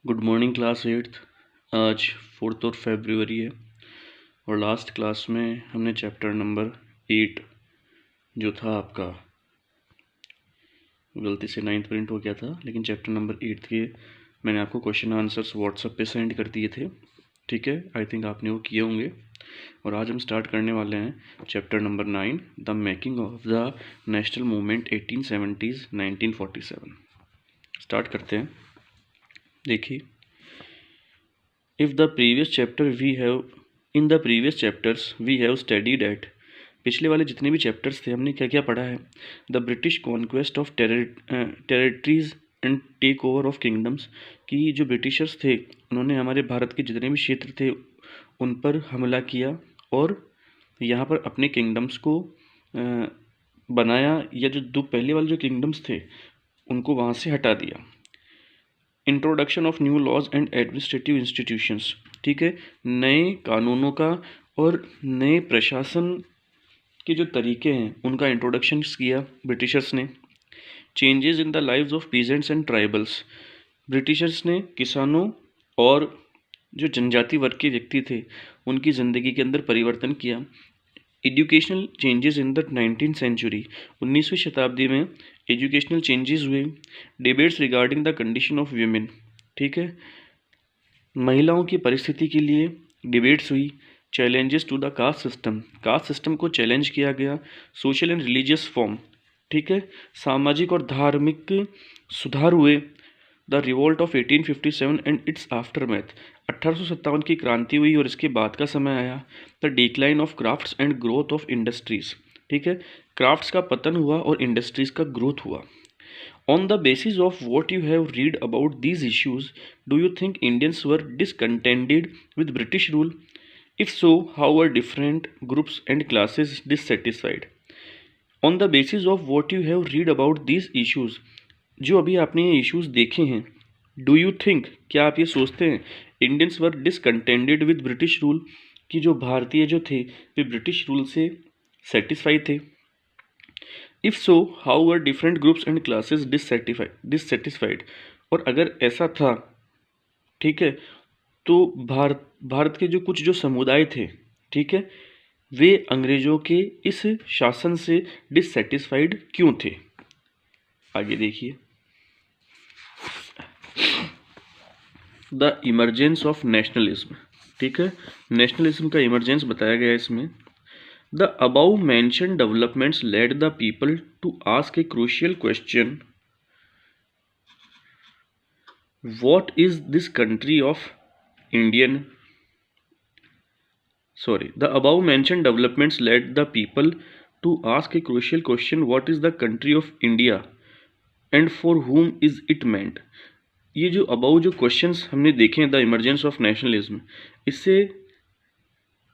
Good morning class eighth. आज 4 फरवरी है और लास्ट क्लास में हमने चैप्टर नंबर 8 जो था आपका, गलती से 9th प्रिंट हो गया था, लेकिन चैप्टर नंबर 8 के मैंने आपको क्वेश्चन आंसर्स व्हाट्सएप पे सेंड कर दिए थे। ठीक है, आई थिंक आपने वो किए होंगे। और आज हम स्टार्ट करने वाले हैं chapter number 9, the making of the national movement 1870s 1947। Start करते हैं। देखिए, If the previous chapter we have in the previous chapters we have studied at, पिछले वाले जितने भी चैप्टर्स थे हमने क्या क्या पढ़ा है। The British conquest of territories and take over of kingdoms, कि जो ब्रिटिशर्स थे उन्होंने हमारे भारत के जितने भी क्षेत्र थे उन पर हमला किया और यहाँ पर अपने किंगडम्स को बनाया, या जो दो पहले वाले जो किंगडम्स थे उनको वहाँ से हटा दिया। Introduction of new laws and administrative institutions, ठीक है, नए कानूनों का और नए प्रशासन के जो तरीके हैं उनका इंट्रोडक्शन किया ब्रिटिशर्स ने। Changes in the lives of peasants and tribals, Britishers ने किसानों और जो जनजाति वर्ग के व्यक्ति थे उनकी ज़िंदगी के अंदर परिवर्तन किया। Educational changes in the 19th century, 19वीं शताब्दी में एजुकेशनल चेंजेस हुए। Debates regarding the condition of women, ठीक है, महिलाओं की परिस्थिति के लिए डिबेट्स हुई। Challenges to the caste system को चैलेंज किया गया। सोशल एंड रिलीजियस फॉर्म, ठीक है, सामाजिक और धार्मिक सुधार हुए। The revolt of 1857 and it's aftermath, 1857 की क्रांति हुई और इसके बाद का समय आया। The decline of crafts and growth of industries, ठीक है, क्राफ्ट्स का पतन हुआ और इंडस्ट्रीज का ग्रोथ हुआ। On the basis of what you have read about these issues, do you think Indians were discontented with British rule? If so, how were different groups and classes dissatisfied? On the basis of what you have read about these issues, जो अभी आपने ये issues देखे हैं, do you think, क्या आप ये सोचते हैं, Indians were discontented with British rule, कि जो भारतीय जो थे वे ब्रिटिश रूल से सेटिस्फाइड थे? If so, how were different groups and classes dissatisfied, और अगर ऐसा था, ठीक है, तो भारत के जो कुछ जो समुदाय थे, ठीक है, वे अंग्रेजों के इस शासन से डिससेटिस्फाइड क्यों थे? आगे देखिए, द इमरजेंस ऑफ नेशनलिज्म, ठीक है, नेशनलिज्म का इमरजेंस बताया गया है इसमें। The above mentioned developments led the people to ask a crucial question: what is this country of Indian? The above mentioned developments led the people to ask a crucial question: what is the country of India and for whom is it meant? ये जो above जो questions हमने देखे हैं, the emergence of nationalism, इससे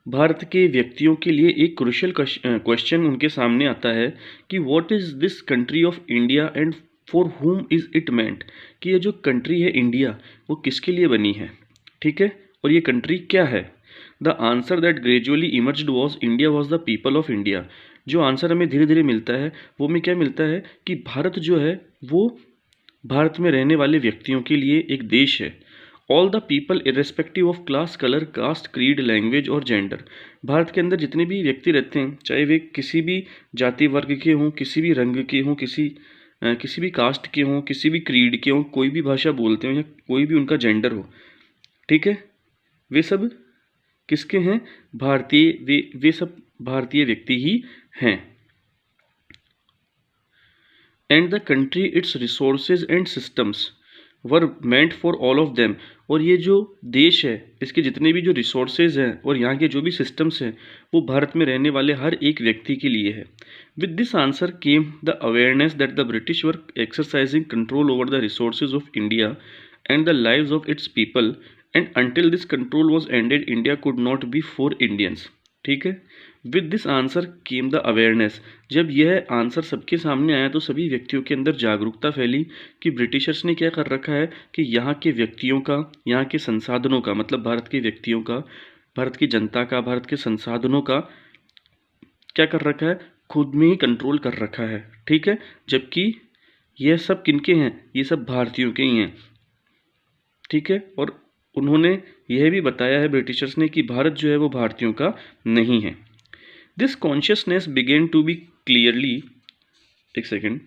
भारत के व्यक्तियों के लिए एक क्रूशियल क्वेश्चन उनके सामने आता है कि what is this country of India and for हुम इज़ इट मेंट, कि ये जो कंट्री है इंडिया वो किसके लिए बनी है, ठीक है, और ये कंट्री क्या है? The answer that gradually emerged was India was the people of India, जो आंसर हमें धीरे धीरे मिलता है वो में क्या मिलता है कि भारत जो है वो भारत में रहने वाले व्यक्तियों के लिए एक देश है। All the people irrespective of class, colour, caste, creed, language और जेंडर, भारत के अंदर जितने भी व्यक्ति रहते हैं, चाहे वे किसी भी जाति वर्ग के हों, किसी भी रंग के हों, किसी भी कास्ट के हों, किसी भी क्रीड के हों, कोई भी भाषा बोलते हों या कोई भी उनका जेंडर हो, ठीक है, वे सब किसके हैं? भारतीय, वे सब भारतीय व्यक्ति ही हैं। And the country, it's resources and systems were meant for all of them, और ये जो देश है इसके जितने भी जो रिसोर्सेज हैं और यहाँ के जो भी सिस्टम्स हैं वो भारत में रहने वाले हर एक व्यक्ति के लिए है। With this answer came the awareness that the British were exercising control over the resources of India and the lives of its people, and until this control was ended India could not be for Indians, ठीक है। With this answer came the awareness, जब यह answer सबके सामने आया तो सभी व्यक्तियों के अंदर जागरूकता फैली कि ब्रिटिशर्स ने क्या कर रखा है कि यहाँ के व्यक्तियों का, यहाँ के संसाधनों का, मतलब भारत के व्यक्तियों का, भारत की जनता का, भारत के संसाधनों का क्या कर रखा है, खुद में ही कंट्रोल कर रखा है, ठीक है। जबकि यह सब किनके हैं? ये सब भारतीयों के ही हैं। ठीक है। और उन्होंने यह भी बताया है ब्रिटिशर्स ने कि भारत जो है वो भारतीयों का नहीं है। This consciousness began to be clearly, एक second,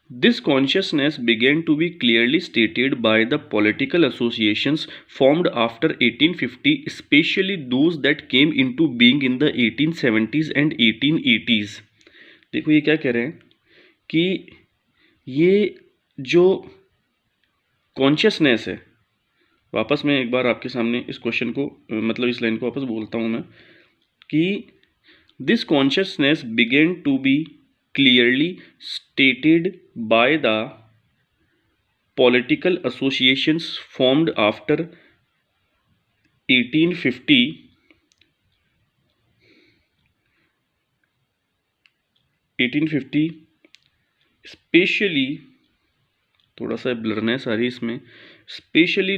This consciousness began to be clearly stated by the political associations formed after 1850, especially those that came into being in the 1870s and 1880s। देखो ये क्या कह रहे हैं कि ये जो कॉन्शियसनेस है, वापस मैं एक बार आपके सामने इस क्वेश्चन को मतलब इस लाइन को वापस बोलता हूँ मैं, कि this consciousness began to be clearly stated by the political associations formed after 1850, specially, थोड़ा सा ब्लरनेस आ रही इसमें, specially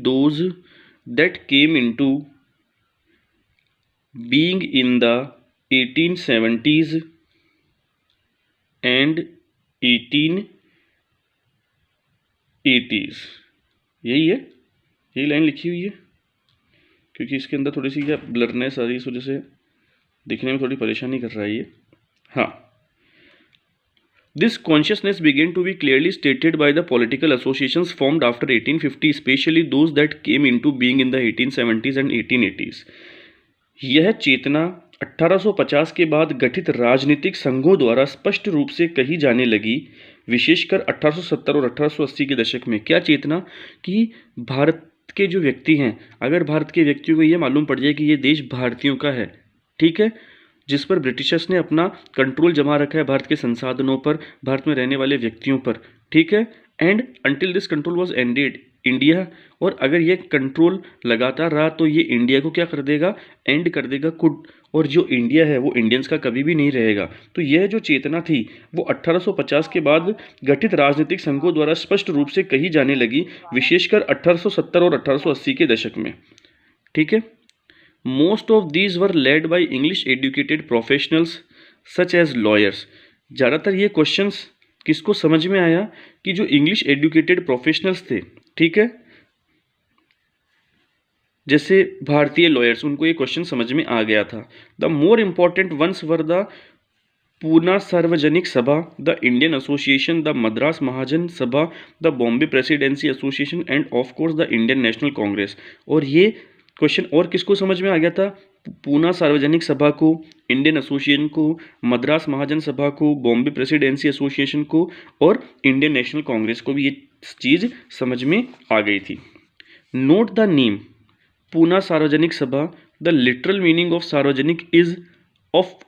those that came into being in the 1870s and 1880s। यही है, यही लाइन लिखी हुई है, क्योंकि इसके अंदर थोड़ी सी क्या ब्लरनेस आ रही है, इस वजह से दिखने में थोड़ी परेशानी कर रहा है ये। हाँ, This consciousness began to be clearly stated by the political associations formed after 1850, especially those that came into being in the 1870s and 1880s। यह चेतना 1850 के बाद गठित राजनीतिक संघों द्वारा स्पष्ट रूप से कही जाने लगी, विशेषकर 1870 और 1880 के दशक में। क्या चेतना? कि भारत के जो व्यक्ति हैं, अगर भारत के व्यक्तियों को ये मालूम पड़ जाए कि ये देश भारतीयों का है, ठीक है, जिस पर ब्रिटिशर्स ने अपना कंट्रोल जमा रखा है भारत के संसाधनों पर, भारत में रहने वाले व्यक्तियों पर, ठीक है, and until this control was ended India. और अगर ये कंट्रोल लगातार रहा तो ये इंडिया को क्या कर देगा? एंड कर देगा खुद। और जो इंडिया है वो इंडियंस का कभी भी नहीं रहेगा। तो यह जो चेतना थी वो 1850 के बाद गठित राजनीतिक संघों द्वारा स्पष्ट रूप से कही जाने लगी, विशेषकर 1870 और 1880 के दशक में, ठीक है। Most of these were led by English educated professionals such as lawyers। ज़्यादातर ये क्वेश्चंस किसको समझ में आया? कि जो इंग्लिश एजुकेटेड प्रोफेशनल्स थे, ठीक है, जैसे भारतीय लॉयर्स, उनको ये क्वेश्चन समझ में आ गया था। The more important ones were the Poona Sarvajanik Sabha, the Indian Association, the Madras Mahajan Sabha, the Bombay Presidency Association and of course the Indian National Congress. और ये क्वेश्चन और किसको समझ में आ गया था? पूना सार्वजनिक सभा को, इंडियन एसोसिएशन को, मद्रास महाजन सभा को, बॉम्बे प्रेसिडेंसी एसोसिएशन को और इंडियन नेशनल कांग्रेस को भी ये चीज़ समझ में आ गई थी। Note the name Poona Sarvajanik Sabha. The literal meaning of सार्वजनिक इज ऑफ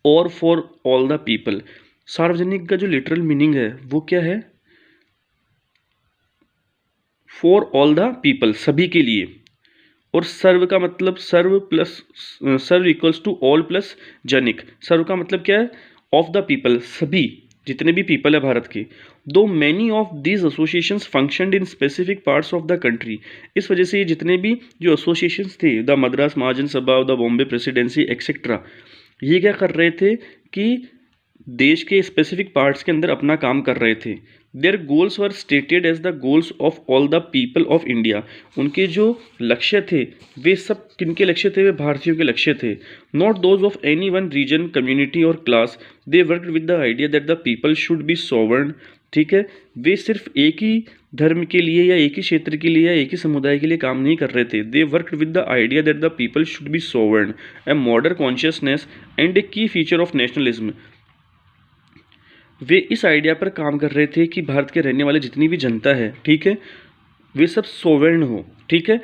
और फॉर ऑल द पीपल। सार्वजनिक का जो लिटरल मीनिंग है वो क्या है? फॉर ऑल द पीपल, सभी के लिए। और सर्व का मतलब सर्व इक्वल्स टू ऑल प्लस जनिक। सर्व का मतलब क्या है? ऑफ द पीपल, सभी जितने भी पीपल है भारत के। दो many of these associations functioned in specific parts of the country. इस वजह से ये जितने भी जो एसोसिएशंस थे, the Madras Mahajan Sabha, the Bombay presidency etcetera, ये क्या कर रहे थे कि देश के स्पेसिफिक पार्ट्स के अंदर अपना काम कर रहे थे। Their goals were stated as the goals of all the people of India. उनके जो लक्ष्य थे वे सब किनके लक्ष्य थे? वे भारतीयों के लक्ष्य थे। Not those of any one region, community और class. They worked with the idea that the people should be sovereign. ठीक है, वे सिर्फ एक ही धर्म के लिए या एक ही क्षेत्र के लिए या एक ही समुदाय के लिए काम नहीं कर रहे थे। They worked with the idea that the people should be sovereign, a modern consciousness and a key feature of nationalism. वे इस आइडिया पर काम कर रहे थे कि भारत के रहने वाले जितनी भी जनता है, ठीक है, वे सब सोवरेन हो। ठीक है,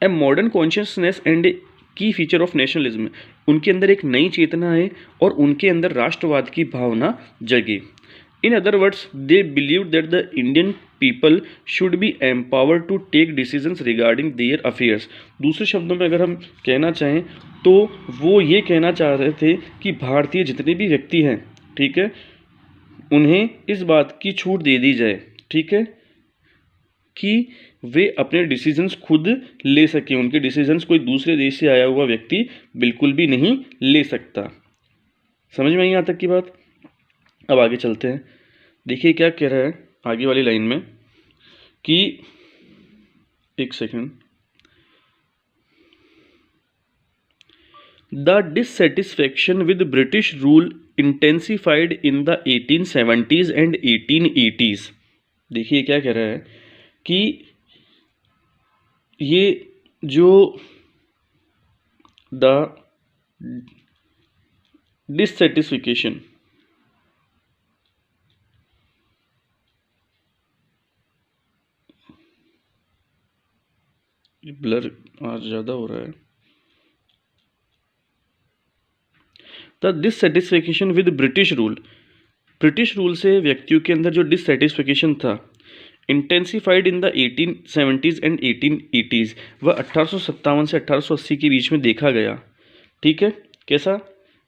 ए modern consciousness and a key feature of nationalism. उनके अंदर एक नई चेतना है और उनके अंदर राष्ट्रवाद की भावना जगे। In other words, they believe that the Indian people should be empowered to take decisions regarding their affairs. दूसरे शब्दों में अगर हम कहना चाहें तो वो ये कहना चाह रहे थे कि भारतीय जितने भी व्यक्ति हैं, ठीक है, उन्हें इस बात की छूट दे दी जाए, ठीक है, कि वे अपने डिसीजंस खुद ले सकें। उनके डिसीजंस कोई दूसरे देश से आया हुआ व्यक्ति बिल्कुल भी नहीं ले सकता। समझ में आई यहाँ तक की बात? अब आगे चलते हैं। देखिए क्या कह रहा है आगे वाली लाइन में कि एक second, the dissatisfaction with British rule intensified in the 1870s and 1880s। देखिए क्या कह रहा है कि ये जो द डिससेटिस्फिकेशन, ब्लर आज ज़्यादा हो रहा है, the dissatisfaction with British rule, British rule से व्यक्तियों के अंदर जो डिससेटिस्फेक्शन था, intensified in the 1870s and 1880s, वह 1857 से 1880 के बीच में देखा गया। ठीक है, कैसा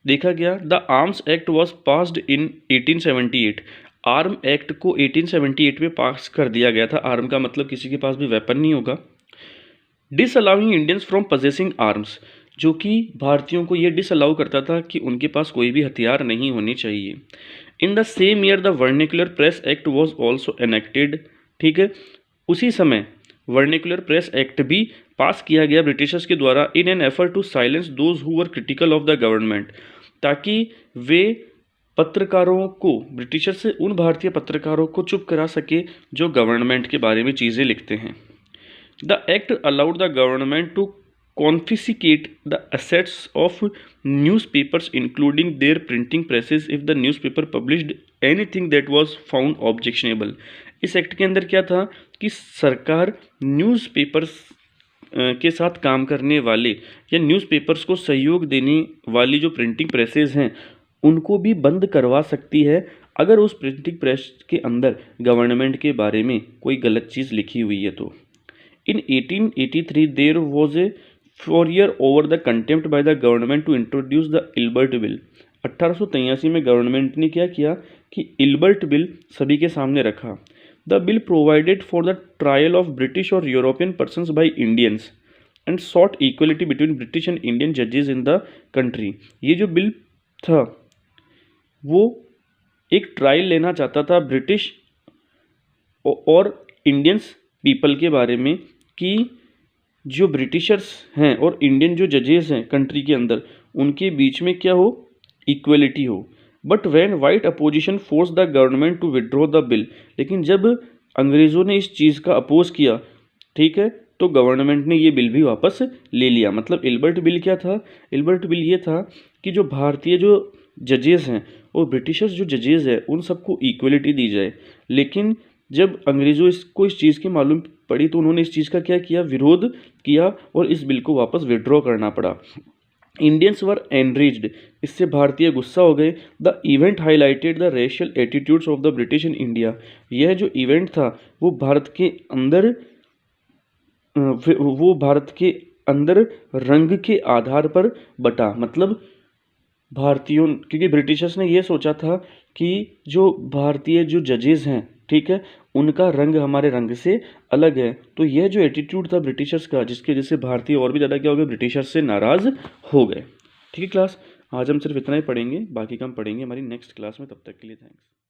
देखा गया? The arms act was passed in 1878, arm act को 1878 में पास कर दिया गया था। आर्म का मतलब किसी के पास भी वेपन नहीं होगा। डिसअलाउइंग इंडियंस फ्रॉम पजेसिंग आर्म्स, जो कि भारतीयों को ये डिसअलाउ करता था कि उनके पास कोई भी हथियार नहीं होने चाहिए। In the same year the vernacular press act was also enacted. ठीक है, उसी समय वर्निकुलर प्रेस एक्ट भी पास किया गया ब्रिटिशर्स के द्वारा in an effort to silence those who were critical of the government, ताकि वे पत्रकारों को, ब्रिटिशर से उन भारतीय पत्रकारों को चुप करा सके जो गवर्नमेंट के बारे में चीज़ें लिखते हैं। The act allowed the government to confiscate the assets of newspapers including their printing presses if the newspaper published anything that was found objectionable। इस एक्ट के अंदर क्या था कि सरकार न्यूज़पेपर्स के साथ काम करने वाले या न्यूज़पेपर्स को सहयोग देने वाली जो प्रिंटिंग प्रेसेस हैं उनको भी बंद करवा सकती है अगर उस प्रिंटिंग प्रेस के अंदर गवर्नमेंट के बारे में कोई गलत चीज़ लिखी हुई है तो। In 1883, there was a furor over the contempt by the government to introduce the Ilbert Bill। 1883 में गवर्नमेंट ने क्या किया कि इल्बर्ट बिल सभी के सामने रखा। The bill provided for the trial of British और European persons by Indians and sought equality between British and Indian जजेस इन द कंट्री। ये जो बिल था वो एक ट्रायल लेना चाहता था ब्रिटिश और इंडियंस पीपल के बारे में कि जो ब्रिटिशर्स हैं और इंडियन जो जजेस हैं कंट्री के अंदर उनके बीच में क्या हो, इक्वलिटी हो। But when wide opposition force the government to withdraw the bill, लेकिन जब अंग्रेज़ों ने इस चीज़ का अपोज किया, ठीक है, तो गवर्नमेंट ने ये बिल भी वापस ले लिया। मतलब इल्बर्ट बिल क्या था? इल्बर्ट बिल ये था कि जो भारतीय जो जजेस हैं और ब्रिटिशर्स जो जजेस हैं उन सबको इक्वलिटी दी जाए। लेकिन जब अंग्रेज़ों इसको इस चीज़ की मालूम पड़ी तो उन्होंने इस चीज़ का क्या किया, विरोध किया और इस बिल को वापस विड्रॉ करना पड़ा। इंडियंस वर एनरेज्ड, इससे भारतीय गुस्सा हो गए। The event highlighted the racial attitudes of the British in India. यह जो इवेंट था वो भारत के अंदर रंग के आधार पर बटा। मतलब भारतीयों, क्योंकि ब्रिटिशर्स ने यह सोचा था कि जो भारतीय जो जजेस हैं, ठीक है, उनका रंग हमारे रंग से अलग है। तो यह जो एटीट्यूड था ब्रिटिशर्स का, जिसकी वजह से भारतीय और भी ज़्यादा क्या हो गए, ब्रिटिशर्स से नाराज़ हो गए। ठीक है क्लास, आज हम सिर्फ इतना ही पढ़ेंगे, बाकी का हम पढ़ेंगे हमारी नेक्स्ट क्लास में। तब तक के लिए थैंक्स।